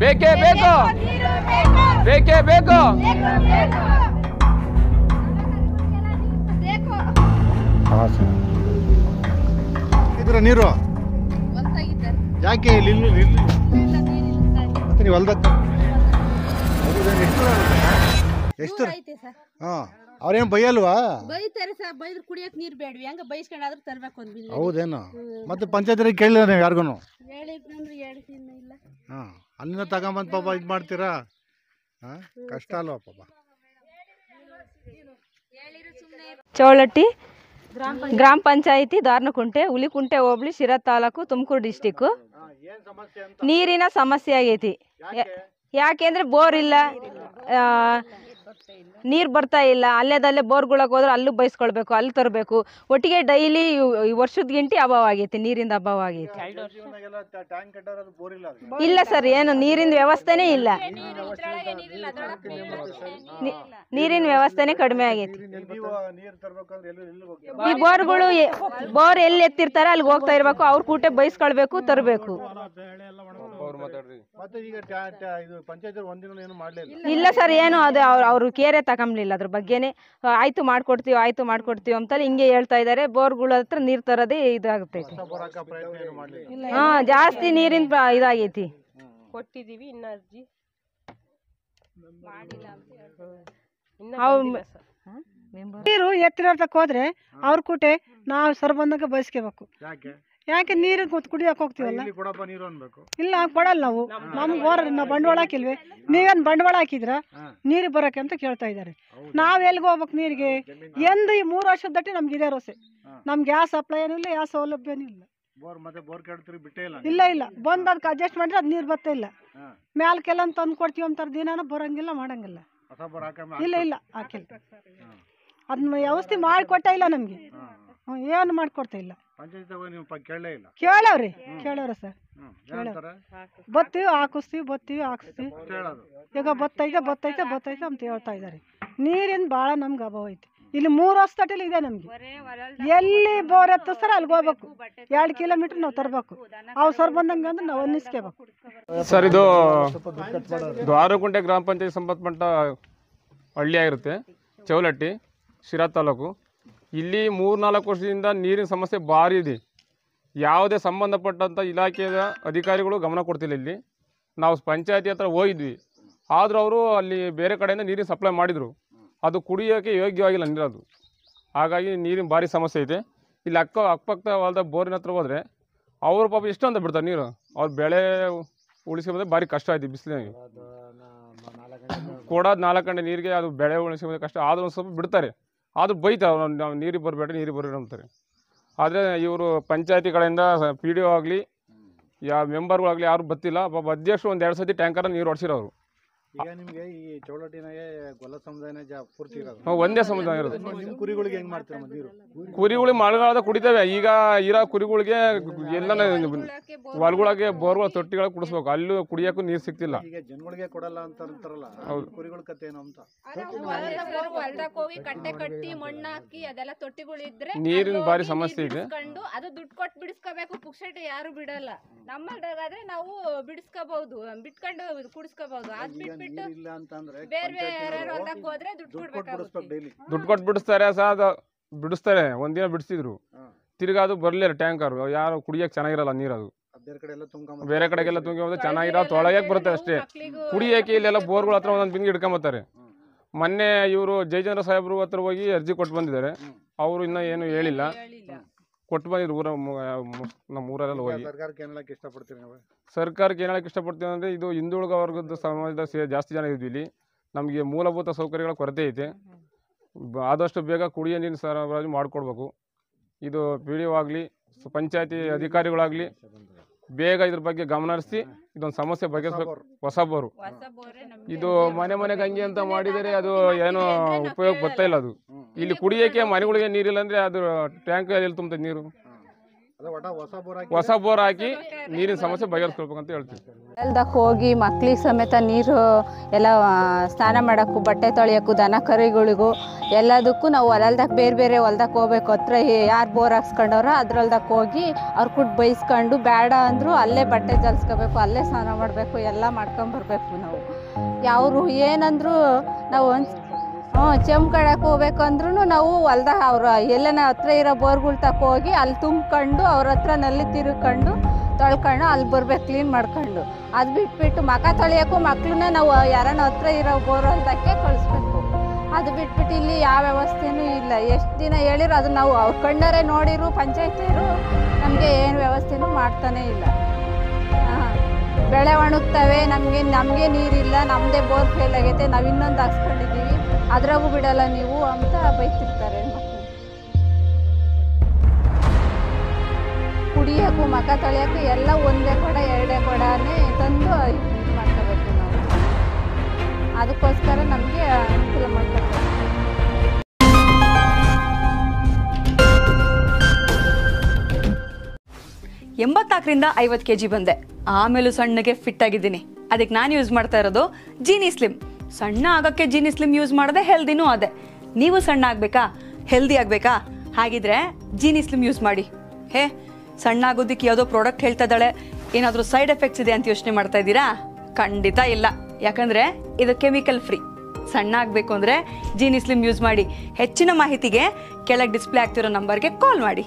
ಬೇಕೇ ಬೇಕು, ಬೇಕೇ ಬೇಕು. ಇದ್ರ ನೀರು ಯಾಕೆ ಇಲ್ಲಿ ಮತ್ತೆ ನೀವು ಹೊಲ್ದ ಎಷ್ಟು? ಹಾ, ಅವ್ರೇನ್ ಬೈಯಲ್ವಾ? ಬೈತಾರೆ ಸರ್, ಬೈದ್ರು ಕುಡಿಯಕ್ ನೀರ್ ಬೇಡ್ವಿ, ಹಂಗ ಬೈಸ್ಕೊಂಡಾದ್ರೂ ತರ್ಬೇಕು ಒಂದ್ ಬಿಲ್. ಹೌದೇನು? ಮತ್ತೆ ಪಂಚಾಯತ್ರಿಗೆ ಕೇಳಿಲ್ಲ ನೀವು ಯಾರಿಗೂ? ಹೇಳಿದ್ನಂದ್ರೆ ಹೇಳ್ತೀನಿ ಇಲ್ಲ. ಹಾ, ಅಲ್ಲಿಂದ ತಗೊಂಬಂದ್ ಪಾಪ ಇದು ಮಾಡ್ತೀರಾ? ಹಾ, ಕಷ್ಟ ಅಲ್ವಾ ಪಾಪ. ಚೌಳಟ್ಟಿ ಗ್ರಾಮ ಪಂಚಾಯಿತಿ, ದಾರ್ನಕುಂಟೆ, ಹುಲಿಕುಂಟೆ ಹೋಬಳಿ, ಶಿರಾ ತಾಲೂಕು, ತುಮಕೂರು ಡಿಸ್ಟಿಕ್ಕು. ನೀರಿನ ಸಮಸ್ಯೆ ಆಗೈತಿ. ಯಾಕೆಂದ್ರೆ ಬೋರ್ ಇಲ್ಲ, ನೀರು ಬರ್ತಾ ಇಲ್ಲ. ಅಲ್ಲೇದಲ್ಲೇ ಬೋರ್ಗಳಿಗೆ ಹೋದ್ರೆ ಅಲ್ಲೂ ಬೈಸ್ಕೊಳ್ಬೇಕು, ಅಲ್ಲಿ ತರಬೇಕು. ಒಟ್ಟಿಗೆ ಡೈಲಿ ವರ್ಷದ ಗಿಂಟಿ ಅಭಾವ ಆಗೈತಿ, ನೀರಿಂದ ಅಭಾವ ಆಗೈತಿ. ಇಲ್ಲ ಸರ್, ಏನು ನೀರಿನ ವ್ಯವಸ್ಥೆನೇ ಇಲ್ಲ. ನೀರಿನ ವ್ಯವಸ್ಥೆನೇ ಕಡಿಮೆ ಆಗೈತಿ. ಈ ಬೋರ್ಗಳು ಬೋರ್ ಎಲ್ಲಿ ಎತ್ತಿರ್ತಾರೆ ಅಲ್ಲಿಗೆ ಹೋಗ್ತಾ ಇರ್ಬೇಕು, ಅವ್ರ ಕೂಟೆ ಬೈಸ್ಕೊಳ್ಬೇಕು, ತರಬೇಕು. ಇಲ್ಲ ಸರ್, ಏನು ಅದು ಅವರು ಕೇರೆ ತಗೊಂಬ್ಲಿಲ್ಲ ಅದ್ರ ಬಗ್ಗೆನೆ. ಆಯ್ತು ಮಾಡ್ಕೊಡ್ತೀವಿ ಅಂತಲ್ಲಿ ಹಿಂಗೆ ಹೇಳ್ತಾ ಇದಾರೆ. ಬೋರ್ಗಳ ಹತ್ರ ನೀರ್ ತರದೇ ಇದಾಗ್ತೈತಿ. ಹಾ, ಜಾಸ್ತಿ ನೀರಿನ ಇದಾಗೈತಿ. ಕೊಟ್ಟಿದೀವಿ, ಇನ್ನ ಅರ್ಜಿ ನೀರು ಎತ್ತಿರೋದಕ್ಕೆ ಹೋದ್ರೆ ಅವ್ರ ಕೂಟೆ ನಾವು ಸರ್ ಬಂದಾಗ ಬಯಸ್ಕೋಬೇಕು. ಯಾಕೆ ನೀರು ಕುಡಿಯಕ್ ಹೋಗ್ತೀವಲ್ಲ? ಇಲ್ಲ, ಕೊಡಲ್ಲ ನಾವು. ನಮ್ಗೆ ನಾವು ಬಂಡವಾಳ ಹಾಕಿಲ್ವಿ. ನೀವೇನ್ ಬಂಡವಾಳ ಹಾಕಿದ್ರ ನೀರು ಬರಕ್ಕೆ ಅಂತ ಕೇಳ್ತಾ ಇದಾರೆ. ನಾವ್ ಎಲ್ಗೆ ಹೋಗ್ಬೇಕು ನೀರಿಗೆ? ಎಂದು ಈ 3 ವರ್ಷದ ದಟ್ಟಿ ನಮ್ಗೆ ಇದೇ ರೋಸೆ. ನಮ್ಗೆ ಯಾವ ಸಪ್ಲೈ ಏನಿಲ್ಲ, ಯಾವ ಸೌಲಭ್ಯನೂ ಇಲ್ಲ. ಇಲ್ಲ ಬಂದ್ ಅದಕ್ಕೆ ಅಡ್ಜಸ್ಟ್ ಮಾಡಿದ್ರೆ ಅದ್ ನೀರ್ ಬರ್ತಾ ಇಲ್ಲ. ಮ್ಯಾಲ್ಕೆಲ್ಲ ತಂದು ಕೊಡ್ತೀವಿ ಅಂತಾರ, ದಿನಾನ ಬರಂಗಿಲ್ಲ, ಮಾಡಂಗಿಲ್ಲ. ಇಲ್ಲ ಹಾಕಿಲ್ಲ. ಅದನ್ನ ವ್ಯವಸ್ಥೆ ಮಾಡಿಕೊಟ್ಟ ಇಲ್ಲ ನಮ್ಗೆ. ಏನು ಮಾಡ್ಕೊಡ್ತಾ ಇಲ್ಲ. ಕೇಳವ್ರಿ ಸರ್, ಬತ್ತೀವಿ ಹಾಕಿಸ್ತೀವಿ. ಈಗ ಬತ್ತೈತೆ ಅಂತ ಹೇಳ್ತಾ ಇದಾರೆ. ನೀರಿನ ಭಾಳ ನಮ್ಗೆ ಅಭಾವ ಐತಿ. ಇಲ್ಲಿ 3 ವರ್ಷ ತಟ್ಟಿಲಿ ಇದೆ ನಮ್ಗೆ. ಎಲ್ಲಿ ಬೋರ್ ಎತ್ತಿಸ್ತಾರ ಅಲ್ಲಿಗೆ ಹೋಗ್ಬೇಕು. 2 ಕಿಲೋಮೀಟರ್ ನಾವು ತರಬೇಕು. ಅವು ಸರ್ ಬಂದಂಗೆ ಅಂದ್ರೆ ನಾವು ಅನ್ನಿಸ್ಕೋಬೇಕು. ಸರ್, ಇದು ದ್ವಾರಕುಂಟೆ ಗ್ರಾಮ ಪಂಚಾಯತ್ ಸಂಬಂಧಪಟ್ಟ ಹಳ್ಳಿ ಆಗಿರುತ್ತೆ. ಚೌಲಟ್ಟಿ, ಶಿರಾ ತಾಲೂಕು. ಇಲ್ಲಿ 3-4 ವರ್ಷದಿಂದ ನೀರಿನ ಸಮಸ್ಯೆ ಭಾರಿ ಇದೆ. ಯಾವುದೇ ಸಂಬಂಧಪಟ್ಟಂಥ ಇಲಾಖೆಯ ಅಧಿಕಾರಿಗಳು ಗಮನ ಕೊಡ್ತಿಲ್ಲ. ಇಲ್ಲಿ ನಾವು ಪಂಚಾಯತಿ ಹತ್ರ ಹೋಗಿದ್ವಿ, ಆದರೂ ಅವರು ಅಲ್ಲಿ ಬೇರೆ ಕಡೆಯಿಂದ ನೀರಿನ ಸಪ್ಲೈ ಮಾಡಿದರು. ಅದು ಕುಡಿಯೋಕ್ಕೆ ಯೋಗ್ಯವಾಗಿಲ್ಲ ನೀರದು. ಹಾಗಾಗಿ ನೀರಿನ ಭಾರಿ ಸಮಸ್ಯೆ ಇದೆ. ಇಲ್ಲಿ ಅಕ್ಕಪಕ್ಕ ಹೊಲದ ಬೋರಿನ ಹತ್ರ ಹೋದರೆ ಅವರು ಪಾಪ ಎಷ್ಟು ಅಂತ ಬಿಡ್ತಾರೆ ನೀರು. ಅವ್ರ ಬೆಳೆ ಉಳಿಸ್ಕೊಂಡ್ರೆ ಭಾರಿ ಕಷ್ಟ ಆಯ್ತು. ಬಿಸಿಲಿನಾಗೆ ಕೊಡೋದು 4 ಗಂಟೆ ನೀರಿಗೆ, ಅದು ಬೆಳೆ ಉಳಿಸ್ಕೊಂಡ್ರೆ ಕಷ್ಟ. ಆದರೂ ಒಂದು ಸ್ವಲ್ಪ ಬಿಡ್ತಾರೆ, ಆದರೂ ಬೈತಾರೆ, ನಾವು ನೀರಿಗೆ ಬರಬೇಡ ಅಂತಾರೆ. ಆದರೆ ಇವರು ಪಂಚಾಯತಿ ಕಡೆಯಿಂದ PDO ಆಗಲಿ, ಯಾವ ಮೆಂಬರ್ಗಳಾಗಲಿ ಯಾರು ಬರ್ತಿಲ್ಲ. ಪಾಪ ಅಧ್ಯಕ್ಷರು 1-2 ಸತಿ ಟ್ಯಾಂಕರ್ ನೀರು ಹೊಡ್ಸಿರೋರು. ಈಗ ನಿಮಗೆ ಈ ಚೌಳಟ್ಟಿನಾಗೆ ಗೊಲ್ಲ ಸಮುದಾಯನೇ ಪೂರ್ತಿ ಇರೋದು? ಒಂದೇ ಸಮುದಾಯ ಇರೋದು. ನಿಮ್ಮ ಕುರಿಗಳಿಗೆ ಹೆಂಗ್ ಮಾಡ್ತೀರ ನೀರು? ಕುರಿಗಳು ಮಳೆಗಾಲದ ಕುಡಿತವೆ. ಈಗ ಇರೋ ಕುರಿಗಳಿಗೆ ಎಲ್ಲ ಹೊಲಗಳಿಗೆ ಬೋರ್ಗಳ ತೊಟ್ಟಿಗಳ ಕುಡಿಸ್ಬೇಕು. ಅಲ್ಲೂ ಕುಡಿಯೋಕ್ಕೂ ನೀರು ಸಿಗ್ತಿಲ್ಲ. ಈಗ ಜನಗಳಿಗೆ ಕೊಡಲ್ಲ ಅಂತ ಅಂತಾರಲ್ಲ, ಕುರಿಗಳ ಕತೆ ಏನು ಅಂತ? ಹೊಲ್ದಕ್ಕೆ ಹೋಗಿ ಕಟ್ಟೆ ಕಟ್ಟಿ ಮಣ್ಣು ಹಾಕಿ ಅದೆಲ್ಲ ತೊಟ್ಟಿಗಳಿದ್ರೆ ನೀರಿನ ಭಾರಿ ಸಮಸ್ಯೆ ಇದೆ. ಅದು ದುಡ್ಡು ಕೊಟ್ಟು ಬಿಡಿಸ್ಕೋಬೇಕು. ಪುಕ್ಷಟೆ ಯಾರು ಬಿಡಲ್ಲ. ನಮ್ಮಲ್ದಾಗಾದ್ರೆ ನಾವು ಬಿಡಿಸ್ಕೋಬಹುದು, ಬಿಟ್ಕೊಂಡು ಕುಡಿಸ್ಕೋಬಹುದು. ಅದ್ ಬಿಟ್ಬಿಟ್ಟು ಬೇರೆ ಹೊಲ್ದಕ್ಕೆ ಹೋದ್ರೆ ದುಡ್ಡು ಕೊಟ್ಟು ಬಿಡಿಸ್ತಾರೆ. ಬಿಡಿಸ್ತಾರೆ. ಒಂದಿನ ಬಿಡಿಸಿದ್ರು, ತಿರ್ಗಾ ಅದು ಬರ್ಲಿಲ್ಲ ಟ್ಯಾಂಕರ್. ಯಾರು ಕುಡಿಯಕ್ಕೆ ಚೆನ್ನಾಗಿರಲ್ಲ ನೀರು. ಅದು ಬೇರೆ ಕಡೆಗೆಲ್ಲ ತುಂಬಿದ್ರೆ ಚೆನ್ನಾಗಿರೋ ತೊಳೆಯಕ್ಕೆ ಬರುತ್ತೆ ಅಷ್ಟೇ. ಕುಡಿಯಕ್ಕೆ ಇಲ್ಲೆಲ್ಲ ಬೋರ್ಗಳ ಹತ್ರ ಒಂದೊಂದು ಬಿಂದಿಗೆ ಹಿಡ್ಕೊಂಬತ್ತಾರೆ. ಮೊನ್ನೆ ಇವರು ಜಯಚಂದ್ರ ಸಾಹೇಬ್ರು ಹತ್ರ ಹೋಗಿ ಅರ್ಜಿ ಕೊಟ್ಟು ಬಂದಿದ್ದಾರೆ. ಅವರು ಇನ್ನೂ ಏನು ಹೇಳಿಲ್ಲ. ಕೊಟ್ಟು ಬಂದಿದ್ರು ನಮ್ಮ ಊರಲ್ಲೆಲ್ಲ ಹೋಗಿ. ಸರ್ಕಾರಕ್ಕೆ ಏನು ಹೇಳಕ್ಕೆ ಇಷ್ಟಪಡ್ತೀವಿ ಅಂದರೆ, ಇದು ಹಿಂದುಳಿದ ವರ್ಗದ ಸಮಾಜದ ಜಾಸ್ತಿ ಜನ ಇದ್ವಿ ಇಲ್ಲಿ. ನಮಗೆ ಮೂಲಭೂತ ಸೌಕರ್ಯಗಳ ಕೊರತೆ ಐತೆ. ಆದಷ್ಟು ಬೇಗ ಕುಡಿಯೋ ನೀರಿನ ಸರಬರಾಜು ಮಾಡಿಕೊಡ್ಬೇಕು. ಇದು PDO ಆಗಲಿ, ಪಂಚಾಯತಿ ಅಧಿಕಾರಿಗಳಾಗಲಿ ಬೇಗ ಇದ್ರ ಬಗ್ಗೆ ಗಮನ ಹರಿಸಿ ಇದೊಂದು ಸಮಸ್ಯೆ ಬಗೆಹರಿಸಬೇಕು. ಹೊಸ ಬೋರು ಇದು ಮನೆಗೆ ಹಂಗೆ ಅಂತ ಮಾಡಿದರೆ ಅದು ಏನೋ ಉಪಯೋಗ ಬರ್ತಾ ಇಲ್ಲ. ಅದು ಇಲ್ಲಿ ಕುಡಿಯೋಕ್ಕೆ ಮನೆಗಳಿಗೆ ನೀರಿಲ್ಲ ಅಂದರೆ ಅದು ಟ್ಯಾಂಕ್ ಎಲ್ಲಿ ತುಂಬ್ತದೆ ನೀರು? ಹೊಸ ಬೋರ್ ಹಾಕಿ ನೀರಿನ ಸಮಸ್ಯೆ ಬಗೆಹರಿಸ್ಕೊಳ್ಬೇಕಂತ ಹೇಳ್ತೀವಿ. ಹೊಲದಕ್ಕೆ ಹೋಗಿ ಮಕ್ಳಿಗೆ ಸಮೇತ ನೀರು ಎಲ್ಲ ಸ್ನಾನ ಮಾಡೋಕ್ಕೂ ಬಟ್ಟೆ ತೊಳೆಯೋಕ್ಕೂ ದನ ಕರುಗಳಿಗೂ ಎಲ್ಲದಕ್ಕೂ ನಾವು ಹೊಲದಕ್ಕೆ ಬೇರೆ ಹೊಲ್ದಕ್ಕೆ ಹೋಗ್ಬೇಕು. ಹತ್ರ ಯಾರು ಬೋರ್ ಹಾಕ್ಸ್ಕೊಂಡವ್ರೋ ಅದ್ರೊಲ್ದಕ್ಕೆ ಹೋಗಿ ಅವ್ರ ಕುಟ್ಟು ಬೈಸ್ಕೊಂಡು ಬೇಡ ಅಂದರೂ ಅಲ್ಲೇ ಬಟ್ಟೆ ಜಲ್ಸ್ಕೋಬೇಕು, ಅಲ್ಲೇ ಸ್ನಾನ ಮಾಡಬೇಕು, ಎಲ್ಲ ಮಾಡ್ಕೊಂಬರ್ಬೇಕು. ನಾವು ಯಾರು ಏನಂದ್ರು ನಾವು ಚೆಮ್ಕಡಕ್ಕೆ ಹೋಗ್ಬೇಕು ಅಂದ್ರೂ ನಾವು ಹೊಲ್ದಾಗ ಅವ್ರ ಎಲ್ಲನ ಹತ್ರ ಇರೋ ಬೋರ್ಗಳು ತಕ್ಕ ಹೋಗಿ ಅಲ್ಲಿ ತುಂಬ್ಕೊಂಡು ಅವ್ರ ಹತ್ರ ನಲ್ಲಿ ತಿರ್ಕೊಂಡು ತೊಳ್ಕೊಂಡು ಅಲ್ಲಿ ಬರ್ಬೇಕು ಕ್ಲೀನ್ ಮಾಡ್ಕೊಂಡು. ಅದು ಬಿಟ್ಬಿಟ್ಟು ಮಖ ತೊಳೆಯೋಕ್ಕೂ ಮಕ್ಳನ್ನ ನಾವು ಯಾರನ್ನ ಹತ್ರ ಇರೋ ಬೋರ್ ಹೊಲ್ದಕ್ಕೆ ಕಳಿಸ್ಬೇಕು. ಅದು ಬಿಟ್ಬಿಟ್ಟು ಇಲ್ಲಿ ಯಾವ ವ್ಯವಸ್ಥೆನೂ ಇಲ್ಲ. ಎಷ್ಟು ದಿನ ಹೇಳಿರೋ ಅದು ನಾವು ಅವ್ರ ಕಣ್ಣರೇ ನೋಡಿರು ಪಂಚಾಯತಿಯರು ನಮಗೆ ಏನು ವ್ಯವಸ್ಥೆನೂ ಮಾಡ್ತಾನೇ ಇಲ್ಲ. ಬೆಳೆ ಒಣಗ್ತವೆ, ನಮಗೆ ನೀರಿಲ್ಲ, ನಮ್ಮದೇ ಬೋರ್ ಫೇಲ್ ಆಗೈತೆ, ನಾವು ಇನ್ನೊಂದು ಹಾಕ್ಸ್ಕೊಂಡಿದ್ದೀವಿ, ಅದ್ರಾಗೂ ಬಿಡಲ್ಲ ನೀವು ಅಂತ ಬೈತಿರ್ತಾರೆ ಹೆಣ್ಮಕ್ಳು. ಕುಡಿಯೋಕ್ಕೂ ಮಖ ತೊಳೆಯೋಕ್ಕೂ ಎಲ್ಲ ಒಂದೇ ಕೊಡ ಎರಡೇ ಕೊಡನೇ ತಂದು ಇದು ಮಾಡ್ಕೋಬೇಕು ನಾವು. ಅದಕ್ಕೋಸ್ಕರ ನಮಗೆ ಅನುಕೂಲ ಮಾಡ್ಕೊಬೇಕು. 84ರಿಂದ 50 kg ಬಂದೆ. ಆಮೇಲೂ ಸಣ್ಣಗೆ ಫಿಟ್ ಆಗಿದ್ದೀನಿ. ಅದಕ್ಕೆ ನಾನು ಯೂಸ್ ಮಾಡ್ತಾ ಇರೋದು ಜೀನಿ ಸ್ಲಿಮ್. ಸಣ್ಣ ಆಗೋಕ್ಕೆ ಜೀನಿ ಸ್ಲಿಮ್ ಯೂಸ್ ಮಾಡಿದೆ, ಹೆಲ್ದಿನೂ ಅದೇ. ನೀವು ಸಣ್ಣ ಆಗಬೇಕಾ, ಹೆಲ್ದಿ ಆಗಬೇಕಾ? ಹಾಗಿದ್ರೆ ಜೀನಿ ಸ್ಲಿಮ್ ಯೂಸ್ ಮಾಡಿ. ಸಣ್ಣ ಆಗೋದಕ್ಕೆ ಯಾವುದೋ ಪ್ರಾಡಕ್ಟ್ ಹೇಳ್ತಾ ಇದ್ದಾಳೆ, ಏನಾದರೂ ಸೈಡ್ ಎಫೆಕ್ಟ್ಸ್ ಇದೆ ಅಂತ ಯೋಚನೆ ಮಾಡ್ತಾ ಇದ್ದೀರಾ? ಖಂಡಿತ ಇಲ್ಲ, ಯಾಕಂದರೆ ಇದು ಕೆಮಿಕಲ್ ಫ್ರೀ. ಸಣ್ಣ ಆಗಬೇಕು ಅಂದರೆ ಜೀನಿ ಸ್ಲಿಮ್ ಯೂಸ್ ಮಾಡಿ. ಹೆಚ್ಚಿನ ಮಾಹಿತಿಗೆ ಕೆಳಗೆ ಡಿಸ್ಪ್ಲೇ ಆಗ್ತಿರೋ ನಂಬರ್ಗೆ ಕಾಲ್ ಮಾಡಿ.